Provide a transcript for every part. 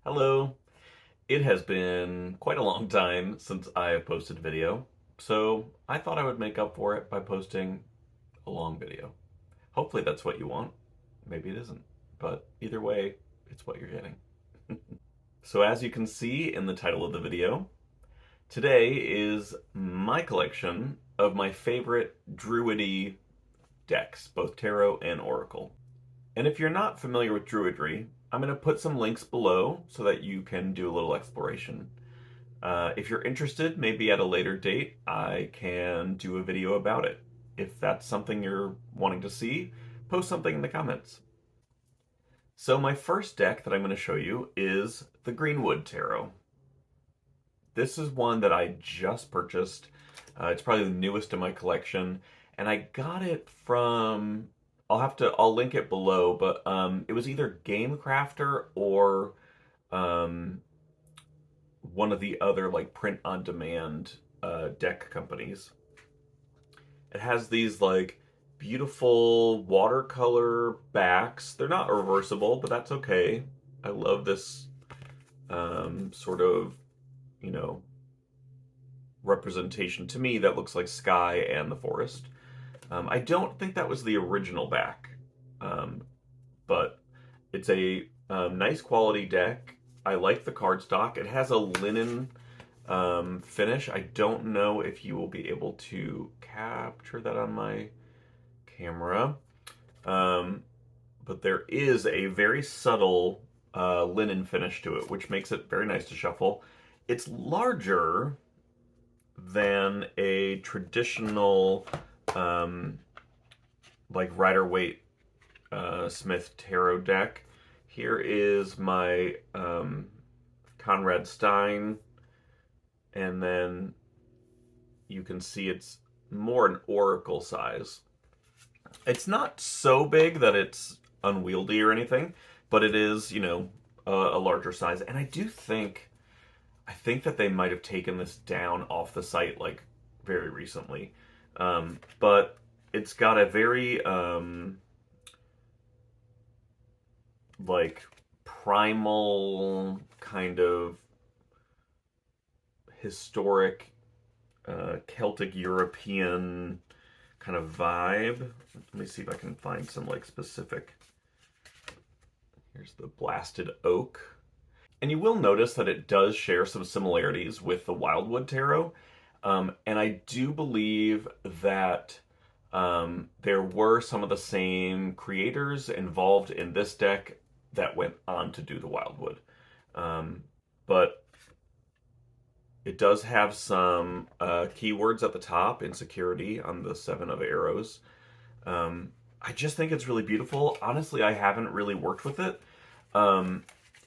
Hello. It has been quite a long time since I have posted a video, so I thought I would make up for it by posting a long video. Hopefully that's what you want. Maybe it isn't, but either way, it's what you're getting. So as you can see in the title of the video, today is my collection of my favorite Druidy decks, both Tarot and Oracle. And if you're not familiar with Druidry, I'm going to put some links below so that you can do a little exploration. If you're interested, maybe at a later date, I can do a video about it. If that's something you're wanting to see, post something in the comments. So my first deck that I'm going to show you is the Greenwood Tarot. This is one that I just purchased. It's probably the newest in my collection, and I got it from I'll link it below, but it was either Game Crafter or one of the other like print on demand deck companies. It has these like beautiful watercolor backs. They're not reversible, but that's okay. I love this sort of, you know, representation to me that looks like sky and the forest. I don't think that was the original back, but it's a nice quality deck. I like the cardstock. It has a linen finish. I don't know if you will be able to capture that on my camera, but there is a very subtle linen finish to it, which makes it very nice to shuffle. It's larger than a traditional like Rider-Waite Smith Tarot deck. Here is my Conrad Stein, and then you can see it's more an oracle size. It's not so big that it's unwieldy or anything, but it is, you know, a larger size. And I think that they might have taken this down off the site like very recently. But it's got a very like primal kind of historic Celtic European kind of vibe. Let me see if I can find some like specific. Here's the blasted oak. And you will notice that it does share some similarities with the Wildwood Tarot. And I do believe that there were some of the same creators involved in this deck that went on to do the Wildwood. But it does have some keywords at the top, insecurity on the 7 of arrows. I just think it's really beautiful. Honestly, I haven't really worked with it.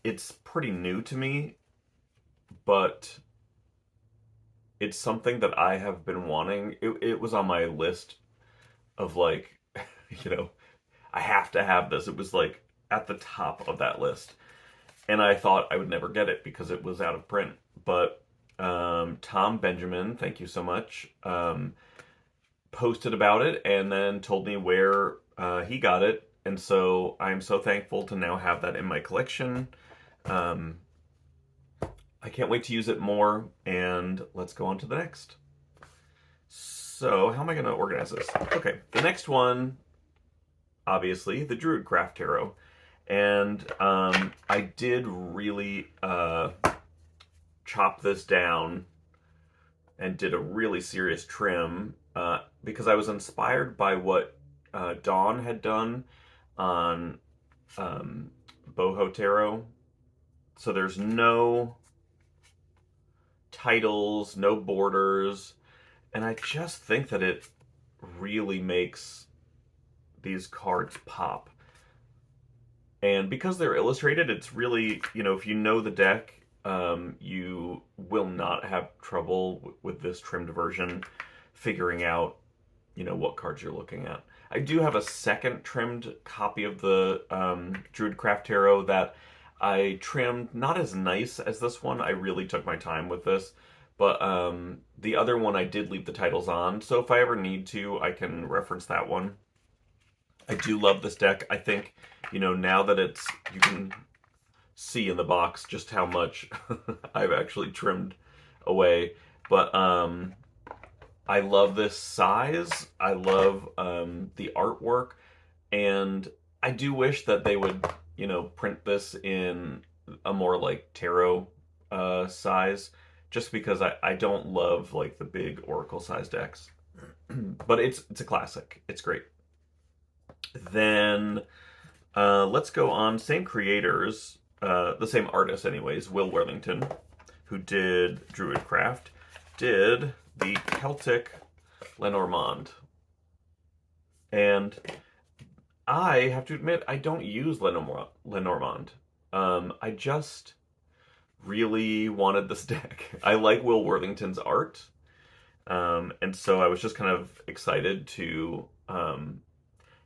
It's pretty new to me, but it's something that I have been wanting. It was on my list of like, you know, I have to have this. It was like at the top of that list. And I thought I would never get it because it was out of print. But Tom Benjamin, thank you so much, posted about it and then told me where he got it. And so I'm so thankful to now have that in my collection. I can't wait to use it more, and let's go on to the next. So, how am I going to organize this? Okay, the next one, obviously, the Druid Tarot. And I did really chop this down and did a really serious trim because I was inspired by what Dawn had done on Boho Tarot. So there's no titles, no borders, and I just think that it really makes these cards pop. And because they're illustrated, it's really, you know, if you know the deck, you will not have trouble with this trimmed version figuring out, you know, what cards you're looking at. I do have a second trimmed copy of the Druid Tarot that I trimmed, not as nice as this one. I really took my time with this. But the other one I did leave the titles on. So if I ever need to, I can reference that one. I do love this deck. I think, you know, now that you can see in the box just how much I've actually trimmed away. But I love this size. I love the artwork, and I do wish that they would, print this in a more like tarot size, just because I don't love like the big oracle size decks. But it's a classic. It's great. Then let's go on. Same creators, the same artist, anyways. Will Worthington, who did Druidcraft, did the Celtic Lenormand. And I have to admit, I don't use Lenormand. I just really wanted this deck. I like Will Worthington's art. And so I was just kind of excited to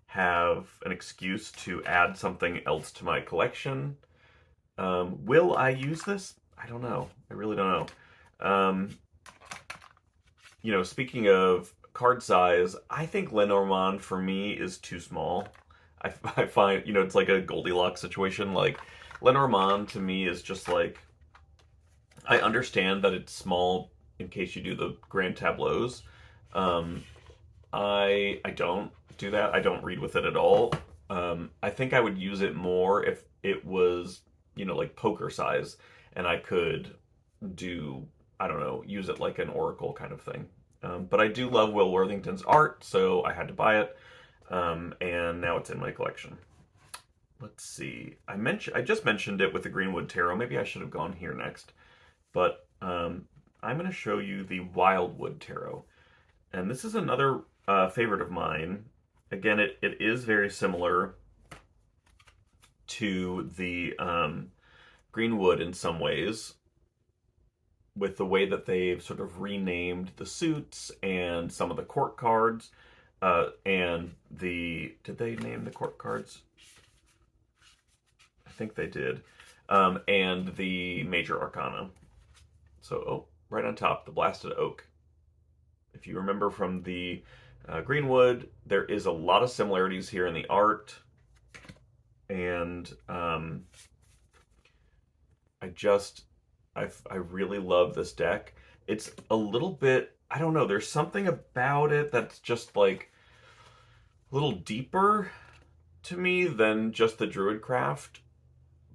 have an excuse to add something else to my collection. Will I use this? I don't know. I really don't know. Speaking of card size, I think Lenormand for me is too small. I find, it's like a Goldilocks situation. Like, Lenormand to me is just like, I understand that it's small in case you do the grand tableaus. I don't do that. I don't read with it at all. I think I would use it more if it was, like poker size, and I could do, I don't know, use it like an oracle kind of thing. But I do love Will Worthington's art, so I had to buy it, and now it's in my collection. Let's see. I just mentioned it with the Greenwood Tarot. Maybe I should have gone here next, but I'm going to show you the Wildwood Tarot, and this is another favorite of mine. Again, it is very similar to the Greenwood in some ways, with the way that they've sort of renamed the suits and some of the court cards. Did they name the court cards? I think they did. And the major arcana. So, right on top, the Blasted Oak. If you remember from the Greenwood, there is a lot of similarities here in the art. And I really love this deck. It's a little bit, I don't know, there's something about it that's just like a little deeper to me than just the Druidcraft,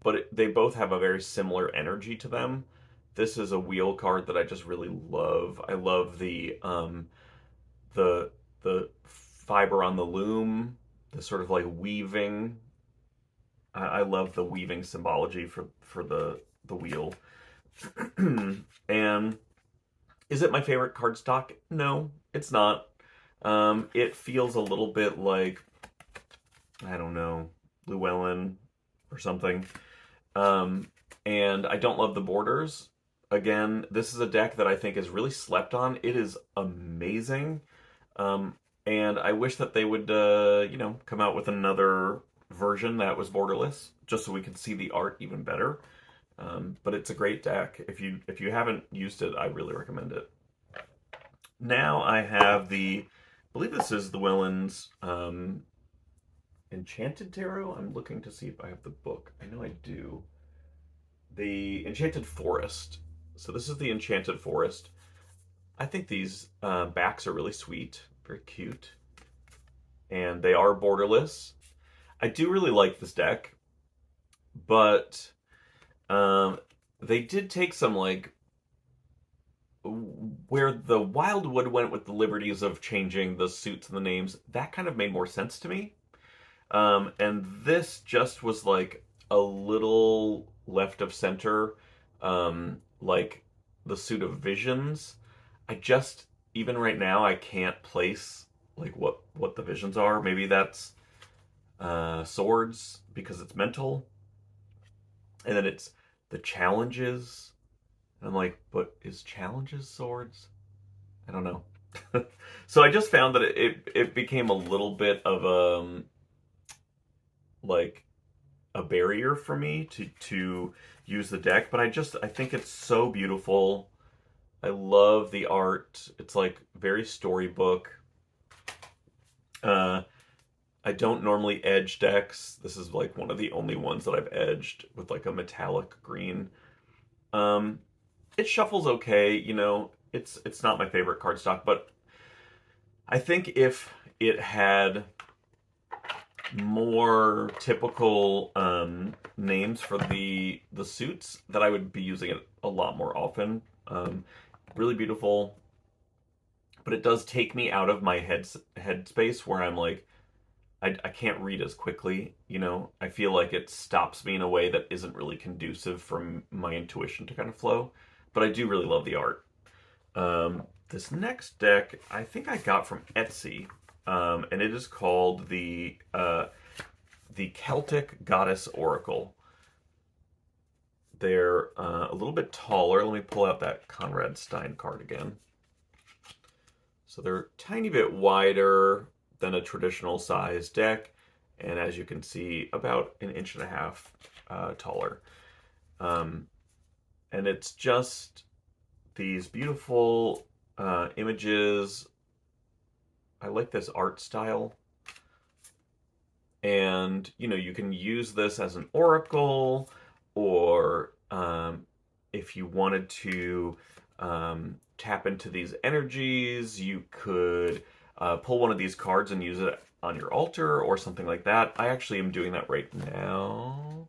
but they both have a very similar energy to them. This is a wheel card that I just really love. I love the fiber on the loom, the sort of like weaving. I love the weaving symbology for the wheel. And is it my favorite cardstock? No, it's not. It feels a little bit like, I don't know, Llewellyn or something. And I don't love the borders. Again, this is a deck that I think is really slept on. It is amazing. And I wish that they would, come out with another version that was borderless, just so we can see the art even better. But it's a great deck. If you haven't used it, I really recommend it. Now I have I believe this is Llewellyn's Enchanted Tarot. I'm looking to see if I have the book. I know I do. The Enchanted Forest. So this is the Enchanted Forest. I think these backs are really sweet, very cute, and they are borderless. I do really like this deck, but they did take some, like, where the Wildwood went with the liberties of changing the suits and the names, that kind of made more sense to me. And this just was like a little left of center, like the suit of visions. Even right now, I can't place like what the visions are. Maybe that's swords because it's mental. And then it's the challenges. And I'm like, but is challenges swords? I don't know. So I just found that it became a little bit of like a barrier for me to use the deck, but I think it's so beautiful. I love the art. It's like very storybook. I don't normally edge decks. This is like one of the only ones that I've edged with like a metallic green. Um, it shuffles okay, you know. It's not my favorite cardstock, but I think if it had more typical names for the suits, that I would be using it a lot more often. Really beautiful, but it does take me out of my headspace where I'm like, I can't read as quickly, you know. I feel like it stops me in a way that isn't really conducive for my intuition to kind of flow. But I do really love the art. This next deck I think I got from Etsy, and it is called the Celtic Goddess Oracle. They're a little bit taller. Let me pull out that Conrad Stein card again. So they're a tiny bit wider than a traditional size deck, and as you can see, about an inch and a half taller. And it's just these beautiful images. I like this art style. And, you know, you can use this as an oracle, or if you wanted to tap into these energies, you could pull one of these cards and use it on your altar or something like that. I actually am doing that right now.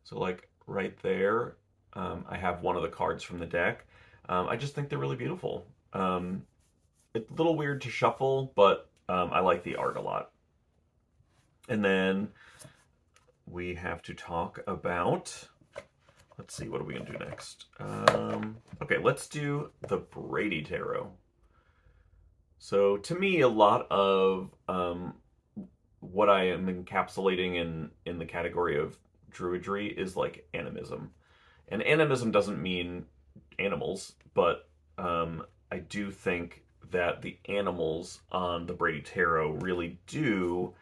So, like, right there, I have one of the cards from the deck. I just think they're really beautiful. It's a little weird to shuffle, but I like the art a lot. And then we have to talk about, let's see, what are we going to do next? Okay, let's do the Brady Tarot. So to me, a lot of what I am encapsulating in the category of Druidry is like animism. And animism doesn't mean animals, but I do think that the animals on the Brady Tarot really do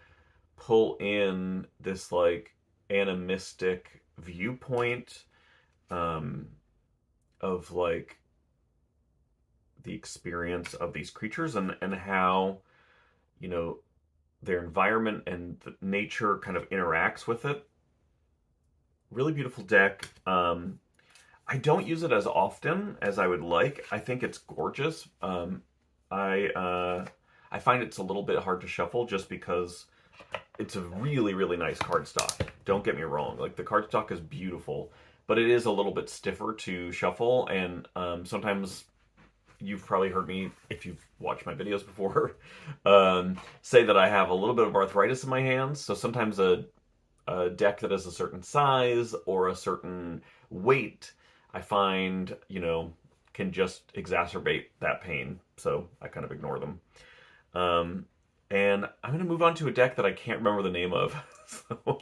pull in this like animistic viewpoint of like the experience of these creatures, and how, you know, their environment and the nature kind of interacts with it. Really beautiful deck. I don't use it as often as I would like. I think it's gorgeous. I find it's a little bit hard to shuffle just because it's a really, really nice cardstock. Don't get me wrong. Like, the cardstock is beautiful, but it is a little bit stiffer to shuffle, and sometimes you've probably heard me, if you've watched my videos before, say that I have a little bit of arthritis in my hands. So sometimes a deck that is a certain size or a certain weight, I find, you know, can just exacerbate that pain. So I kind of ignore them. And I'm going to move on to a deck that I can't remember the name of. So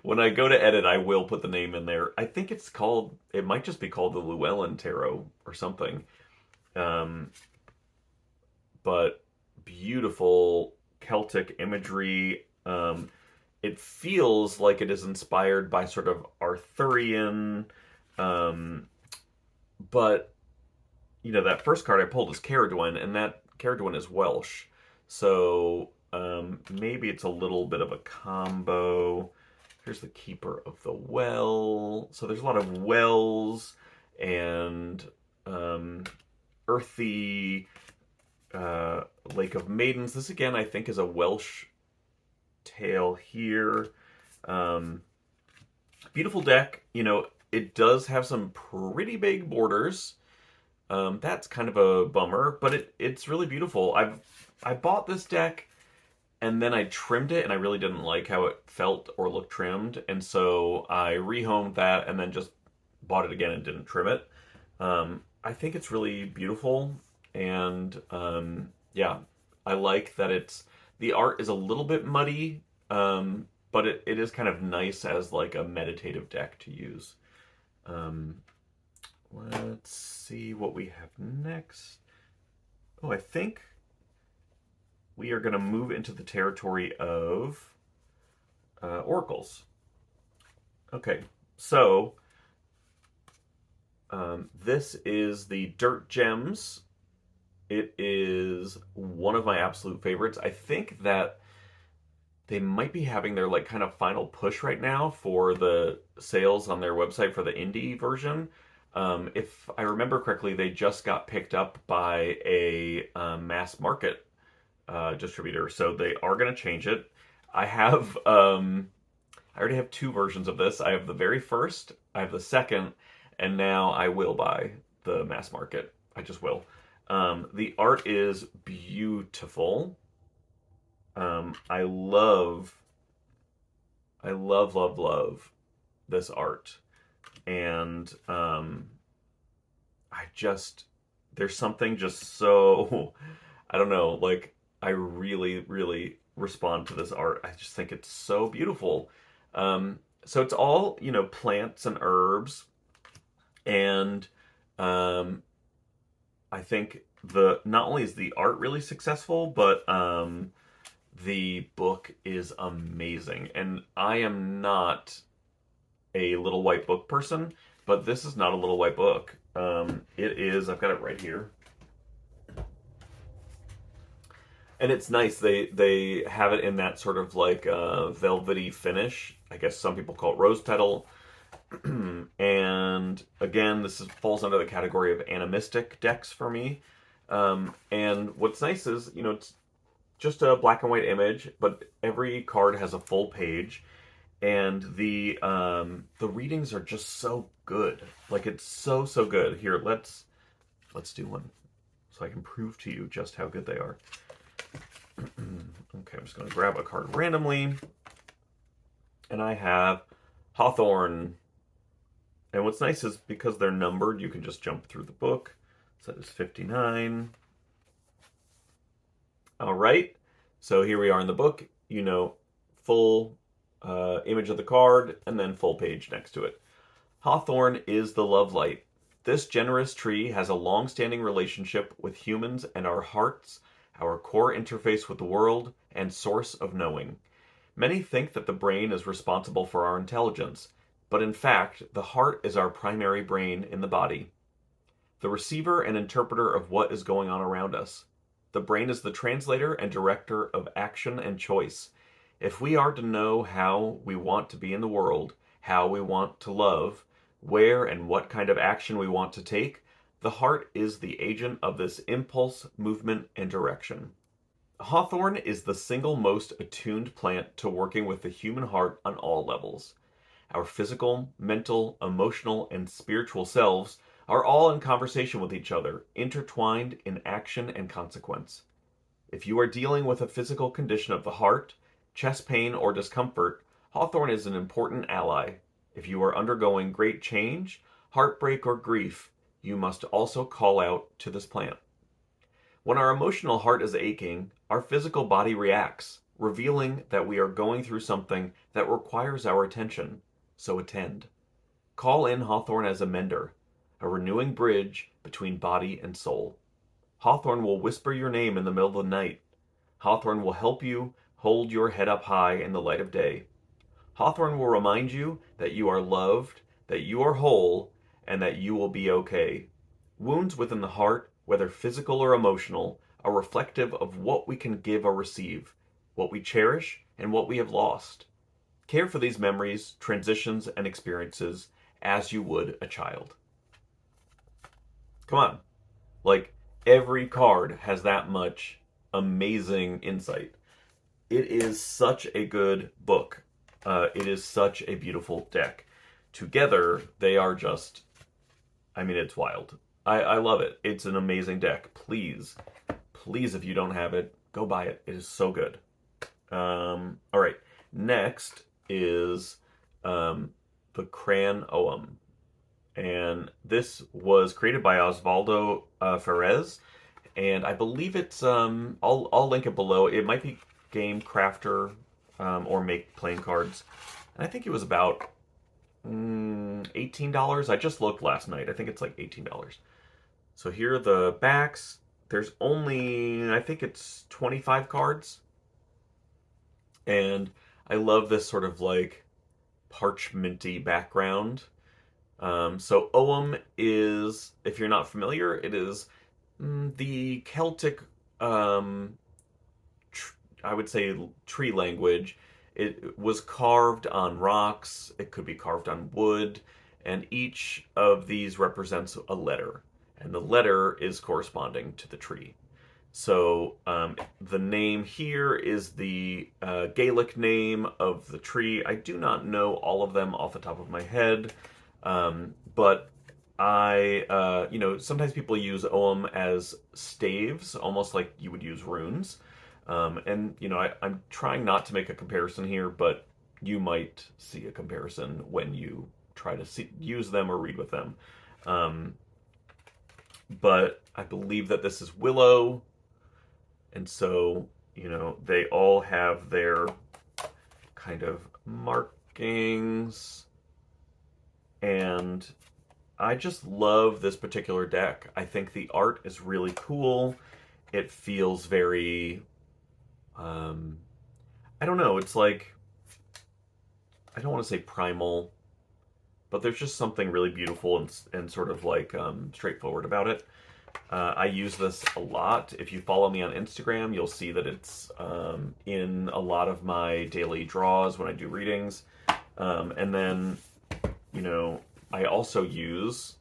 when I go to edit, I will put the name in there. I think it's called, it might just be called the Llewellyn Tarot or something. But beautiful Celtic imagery. It feels like it is inspired by sort of Arthurian, but, you know, that first card I pulled is Caradwen, and that Caradwen is Welsh. So maybe it's a little bit of a combo. Here's the Keeper of the Well. So there's a lot of wells and earthy Lake of Maidens. This again, I think, is a Welsh tale here. Beautiful deck. You know, it does have some pretty big borders. That's kind of a bummer, but it's really beautiful. I bought this deck and then I trimmed it, and I really didn't like how it felt or looked trimmed, and so I rehomed that and then just bought it again and didn't trim it. I think it's really beautiful, and yeah, I like that the art is a little bit muddy, but it is kind of nice as like a meditative deck to use. Let's see what we have next. Oh, I think we are going to move into the territory of oracles. Okay, so this is the Dirt Gems. It is one of my absolute favorites. I think that they might be having their like kind of final push right now for the sales on their website for the indie version. If I remember correctly, they just got picked up by a mass market distributor, so they are going to change it. I have I already have two versions of this. I have the very first, I have the second, and now I will buy the mass market. I just will. The art is beautiful. I love this art, and I just there's something just so I don't know, like I really respond to this art. I just think it's so beautiful. So it's all, plants and herbs, and um, I think the not only is the art really successful, but the book is amazing. And I am not a little white book person, but this is not a little white book. It is. I've got it right here. And it's nice. They have it in that sort of like velvety finish. I guess some people call it rose petal. And again, falls under the category of animistic decks for me. And what's nice is, it's just a black and white image, but every card has a full page, and the readings are just so good. Like it's so good. Here, let's do one, so I can prove to you just how good they are. Okay, I'm just going to grab a card randomly, and I have Hawthorne. And what's nice is because they're numbered, you can just jump through the book. So that is 59. All right, so here we are in the book. Full image of the card, and then full page next to it. Hawthorne is the love light. This generous tree has a long-standing relationship with humans and our hearts, our core interface with the world, and source of knowing. Many think that the brain is responsible for our intelligence, but in fact, the heart is our primary brain in the body, the receiver and interpreter of what is going on around us. The brain is the translator and director of action and choice. If we are to know how we want to be in the world, how we want to love, where and what kind of action we want to take, the heart is the agent of this impulse, movement, and direction. Hawthorn is the single most attuned plant to working with the human heart on all levels. Our physical, mental, emotional, and spiritual selves are all in conversation with each other, intertwined in action and consequence. If you are dealing with a physical condition of the heart, chest pain, or discomfort, Hawthorn is an important ally. If you are undergoing great change, heartbreak, or grief, you must also call out to this plant. When our emotional heart is aching, our physical body reacts, revealing that we are going through something that requires our attention. So attend. Call in Hawthorn as a mender, a renewing bridge between body and soul. Hawthorn will whisper your name in the middle of the night. Hawthorn will help you hold your head up high in the light of day. Hawthorn will remind you that you are loved, that you are whole, and that you will be okay. Wounds within the heart, whether physical or emotional, are reflective of what we can give or receive, what we cherish, and what we have lost. Care for these memories, transitions, and experiences as you would a child. Come on. Like, every card has that much amazing insight. It is such a good book. It is such a beautiful deck. Together, they are just, it's wild. I love it. It's an amazing deck. Please, if you don't have it, go buy it. It is so good. All right. Next is the Crann Ogham. And this was created by Osvaldo Ferrez. And I believe it's, I'll link it below. It might be Game Crafter or Make Playing Cards. And I think it was about $18. I just looked last night. I think it's like $18. So here are the backs. There's only, I think it's 25 cards. And I love this sort of like parchmenty background. So Ogham is, if you're not familiar, it is the Celtic I would say, tree language. It was carved on rocks, it could be carved on wood, and each of these represents a letter, and the letter is corresponding to the tree. So the name here is the Gaelic name of the tree. I do not know all of them off the top of my head, but sometimes people use Ogham as staves, almost like you would use runes. I'm trying not to make a comparison here, but you might see a comparison when you try to use them or read with them. But I believe that this is willow, and so, they all have their kind of markings, and I just love this particular deck. I think the art is really cool. It feels very, I don't know, it's like, I don't want to say primal, but there's just something really beautiful and sort of like straightforward about it. I use this a lot. If you follow me on Instagram, you'll see that it's in a lot of my daily draws when I do readings. And then, I also use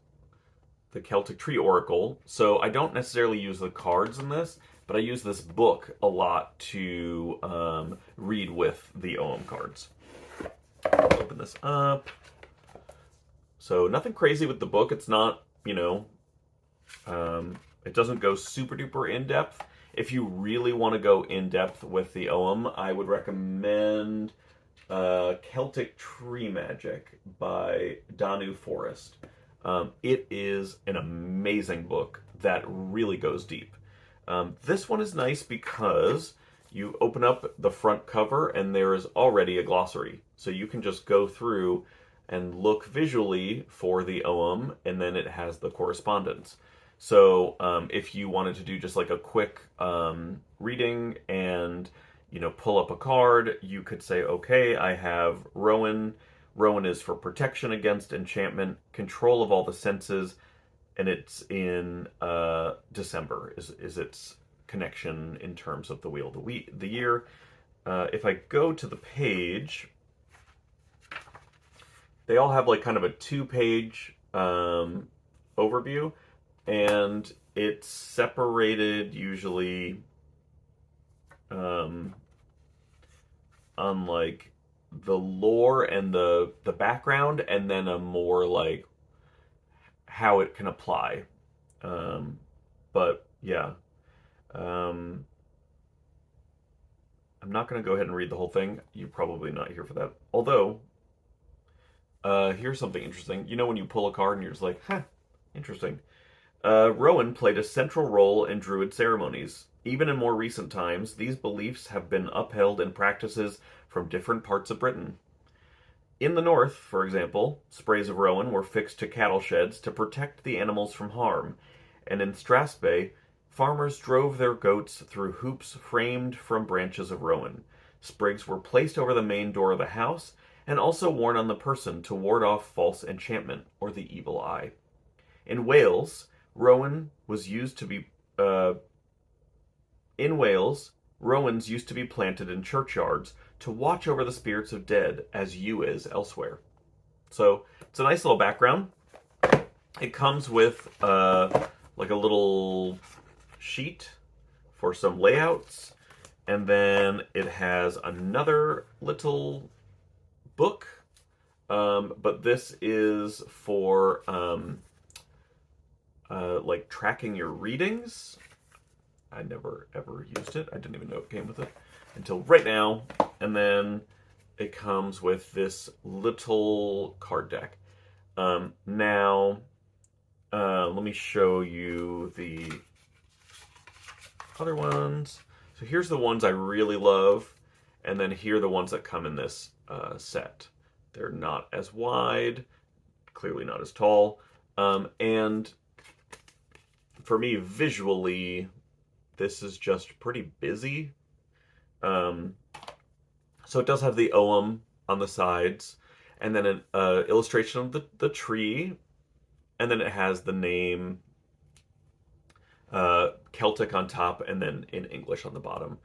the Celtic Tree Oracle. So I don't necessarily use the cards in this, but I use this book a lot to read with the Ogham cards. I'll open this up. So nothing crazy with the book. It's not, it doesn't go super duper in depth. If you really want to go in depth with the Ogham, I would recommend Celtic Tree Magic by Danu Forest. It is an amazing book that really goes deep. This one is nice because you open up the front cover and there is already a glossary. So you can just go through and look visually for the Ogham, and then it has the correspondence. So if you wanted to do just like a quick reading and pull up a card, you could say, okay, I have Rowan. Rowan is for protection against enchantment, control of all the senses, and it's in December is its connection in terms of the wheel of the year. If I go to the page, they all have like kind of a 2-page overview, and it's separated usually on like the lore and the background, and then a more like how it can apply. But yeah, I'm not going to go ahead and read the whole thing. You're probably not here for that. Although, here's something interesting. When you pull a card and you're just like, huh, interesting. Rowan played a central role in Druid ceremonies. Even in more recent times, these beliefs have been upheld in practices from different parts of Britain. In the north, for example, sprays of Rowan were fixed to cattle sheds to protect the animals from harm, and in Strathspey, farmers drove their goats through hoops framed from branches of Rowan. Sprigs were placed over the main door of the house, and also worn on the person to ward off false enchantment or the evil eye. In Wales, Rowans used to be planted in churchyards to watch over the spirits of dead, as yew is elsewhere. So it's a nice little background. It comes with like a little sheet for some layouts, and then it has another little book, but this is for like tracking your readings. I never ever used it. I didn't even know it came with it until right now. And then it comes with this little card deck. Now, let me show you the other ones. So here's the ones I really love, and then here are the ones that come in this set. They're not as wide, clearly not as tall, and for me, visually, this is just pretty busy. So it does have the Ogham on the sides, and then an illustration of the tree, and then it has the name Celtic on top, and then in English on the bottom.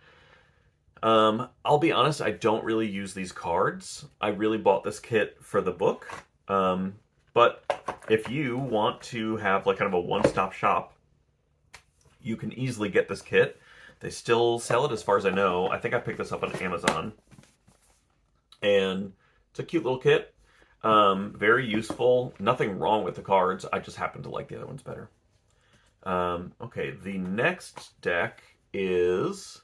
I'll be honest, I don't really use these cards. I really bought this kit for the book. But if you want to have like kind of a one-stop shop, you can easily get this kit. They still sell it as far as I know. I think I picked this up on Amazon. And it's a cute little kit. Very useful. Nothing wrong with the cards. I just happen to like the other ones better. Okay, the next deck is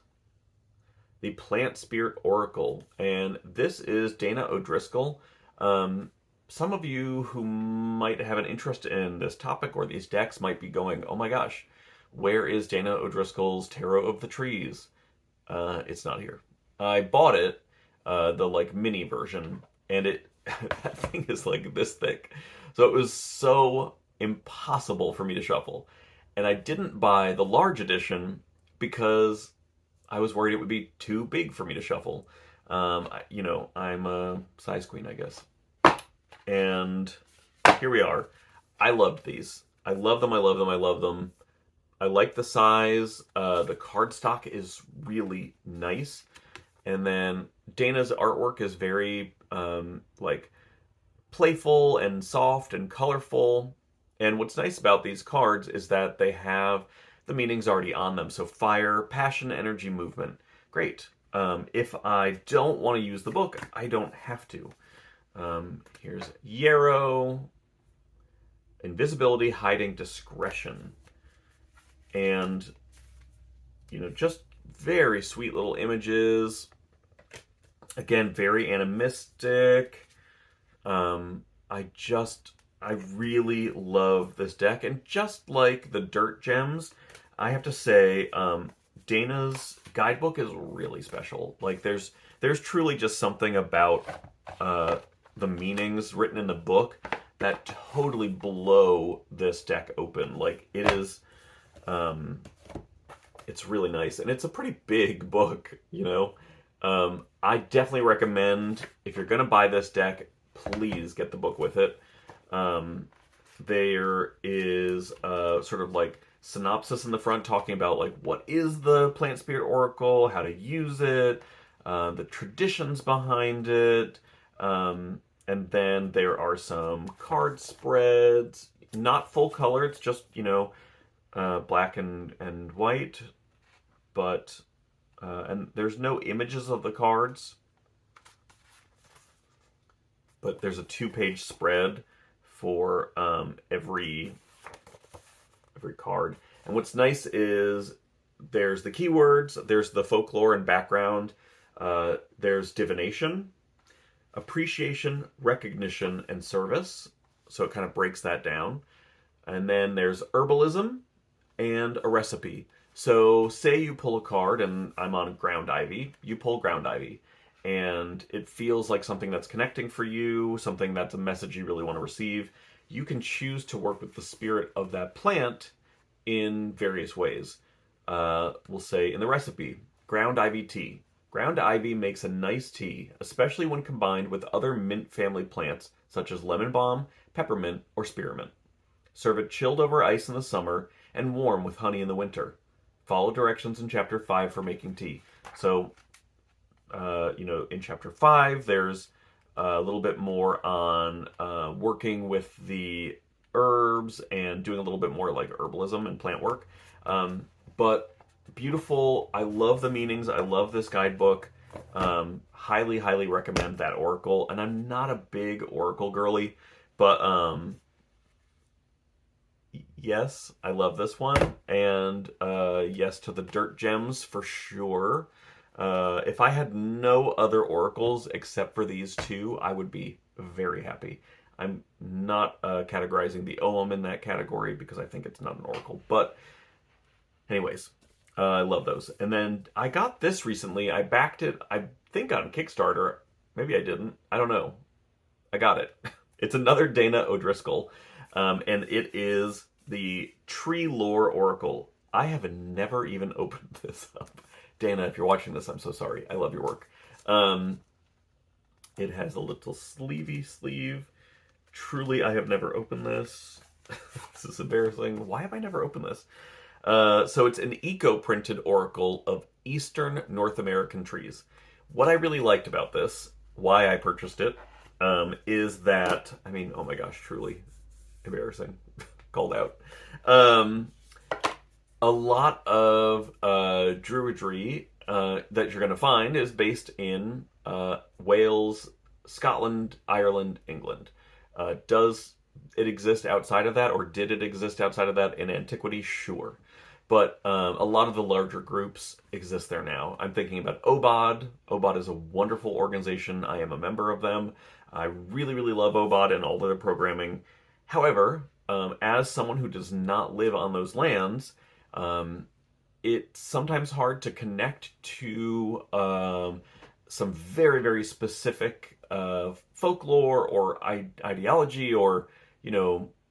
the Plant Spirit Oracle. And this is Dana O'Driscoll. Some of you who might have an interest in this topic or these decks might be going, oh my gosh, where is Dana O'Driscoll's Tarot of the Trees? It's not here. I bought it, the like mini version, and it that thing is like this thick. So it was so impossible for me to shuffle. And I didn't buy the large edition because I was worried it would be too big for me to shuffle. You know, I'm a size queen, I guess. And here we are. I loved these. I love them, I love them, I love them. I like the size. The cardstock is really nice. And then Dana's artwork is very like playful and soft and colorful. And what's nice about these cards is that they have the meanings already on them. So fire, passion, energy, movement. Great. If I don't want to use the book, I don't have to. Here's Yarrow, invisibility, hiding, discretion. And, you know, just very sweet little images. Again, very animistic. I really love this deck. And just like the Dirt Gems, I have to say, Dana's guidebook is really special. Like, there's truly just something about the meanings written in the book that totally blow this deck open. Like, it is, it's really nice. And it's a pretty big book, you know? I definitely recommend, if you're going to buy this deck, please get the book with it. There is a sort of like synopsis in the front talking about like what is the Plant Spirit Oracle, how to use it, the traditions behind it, and then there are some card spreads, not full color, it's just, you know, black and white, but and there's no images of the cards, but there's a 2-page spread for every card. And what's nice is there's the keywords, there's the folklore and background, there's divination, appreciation, recognition, and service. So it kind of breaks that down. And then there's herbalism and a recipe. So say you pull a card, and I'm on ground ivy, you pull ground ivy, and it feels like something that's connecting for you, something that's a message you really want to receive. You can choose to work with the spirit of that plant in various ways. We'll say in the recipe, ground ivy tea. Ground ivy makes a nice tea, especially when combined with other mint family plants such as lemon balm, peppermint, or spearmint. Serve it chilled over ice in the summer and warm with honey in the winter. Follow directions in Chapter 5 for making tea. So, you know, in Chapter 5, there's a little bit more on working with the herbs and doing a little bit more like herbalism and plant work. But beautiful. I love the meanings. I love this guidebook. Highly, highly recommend that Oracle. And I'm not a big Oracle girly, but yes, I love this one. And yes to the Dirt Gems for sure. If I had no other oracles except for these two, I would be very happy. I'm not categorizing the Ogham in that category because I think it's not an oracle. But anyways, I love those. And then I got this recently. I backed it, I think on Kickstarter. Maybe I didn't. I don't know. I got it. It's another Dana O'Driscoll. And it is the Tree Lore Oracle. I have never even opened this up. Dana, if you're watching this, I'm so sorry. I love your work. It has a little sleevey sleeve. Truly, I have never opened this. This is embarrassing. Why have I never opened this? So it's an eco-printed oracle of Eastern North American trees. What I really liked about this, why I purchased it, is that, I mean, oh my gosh, truly embarrassing. Called out. Um, a lot of Druidry that you're going to find is based in Wales, Scotland, Ireland, England. Does it exist outside of that, or did it exist outside of that in antiquity? Sure. But a lot of the larger groups exist there now. I'm thinking about OBOD. OBOD is a wonderful organization. I am a member of them. I really, really love OBOD and all their programming. However, as someone who does not live on those lands, um, it's sometimes hard to connect to some very, very specific folklore or ideology or,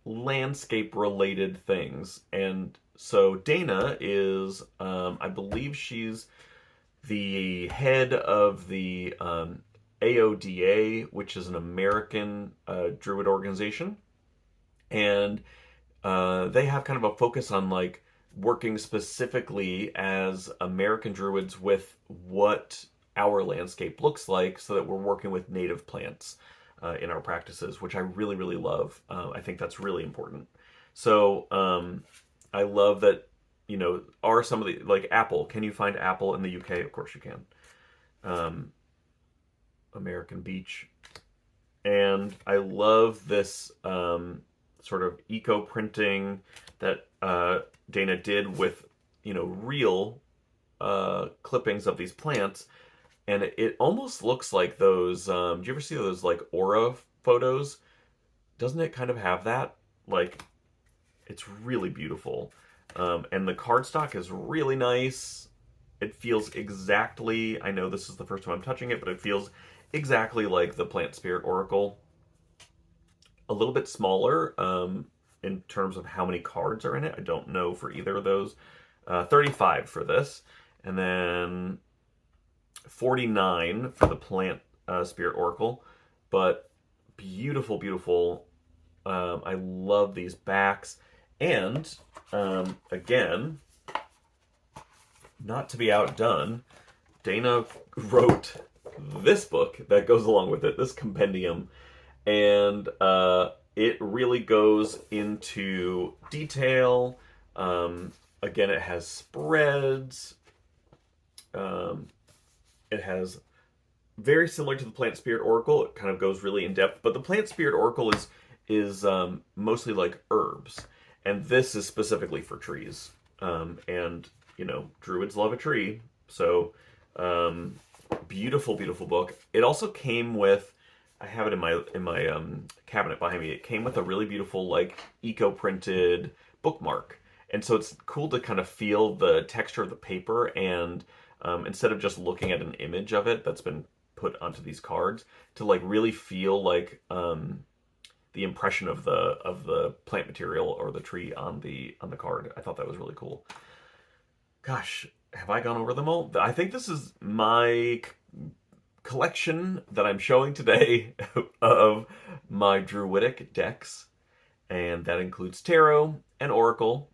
landscape related things. And so Dana is, I believe she's the head of the AODA, which is an American Druid organization. And they have kind of a focus on like working specifically as American Druids with what our landscape looks like so that we're working with native plants in our practices, which I really, really love. I think that's really important. So I love that, are some of the, like apple. Can you find apple in the UK? Of course you can. American beech. And I love this sort of eco printing that Dana did with real clippings of these plants, and it almost looks like those. Do you ever see those like aura photos? Doesn't it kind of have that? Like, it's really beautiful, and the cardstock is really nice. It feels exactly. I know this is the first time I'm touching it, but it feels exactly like the Plant Spirit Oracle. A little bit smaller in terms of how many cards are in it. I don't know for either of those. 35 for this, and then 49 for the Plant Spirit Oracle. But beautiful, beautiful. I love these backs. And again, not to be outdone, Dana wrote this book that goes along with it, this compendium, and it really goes into detail. Again, it has spreads. It has very similar to the Plant Spirit Oracle. It kind of goes really in depth, but the Plant Spirit Oracle is mostly like herbs, and this is specifically for trees. And Druids love a tree, so beautiful, beautiful book. It also came with, I have it in my cabinet behind me. It came with a really beautiful like eco printed bookmark, and so it's cool to kind of feel the texture of the paper, and instead of just looking at an image of it that's been put onto these cards, to like really feel like the impression of the plant material or the tree on the card. I thought that was really cool. Gosh, have I gone over them all? I think this is my collection that I'm showing today of my Druidic decks, and that includes Tarot and Oracle.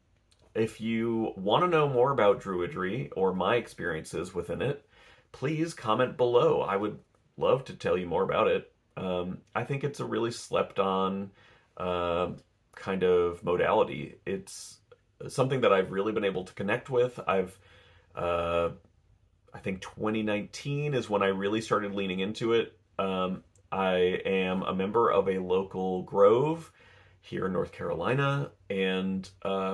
If you want to know more about Druidry or my experiences within it, please comment below. I would love to tell you more about it. I think it's a really slept on kind of modality. It's something that I've really been able to connect with. I think 2019 is when I really started leaning into it. I am a member of a local grove here in North Carolina, and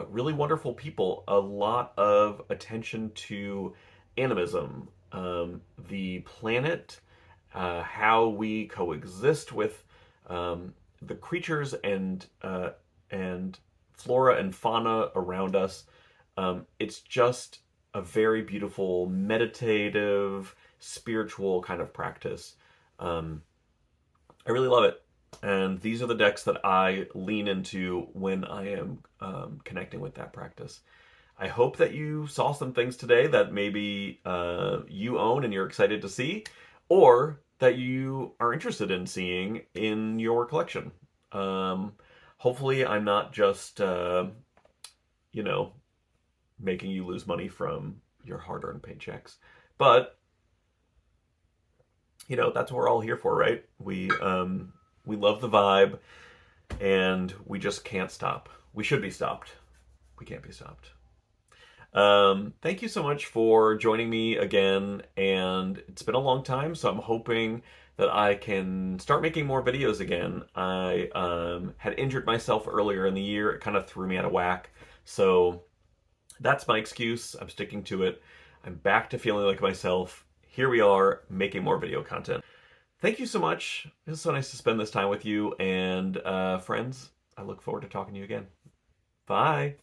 really wonderful people. A lot of attention to animism, the planet, how we coexist with the creatures and flora and fauna around us. It's just a very beautiful, meditative, spiritual kind of practice. I really love it. And these are the decks that I lean into when I am connecting with that practice. I hope that you saw some things today that maybe you own and you're excited to see, or that you are interested in seeing in your collection. Hopefully I'm not just, making you lose money from your hard-earned paychecks. But you know, that's what we're all here for, right? We love the vibe, and we just can't stop. We should be stopped. We can't be stopped. Thank you so much for joining me again, and it's been a long time, so I'm hoping that I can start making more videos again. I had injured myself earlier in the year. It kind of threw me out of whack, so that's my excuse. I'm sticking to it. I'm back to feeling like myself. Here we are, making more video content. Thank you so much. It was so nice to spend this time with you, and friends, I look forward to talking to you again. Bye.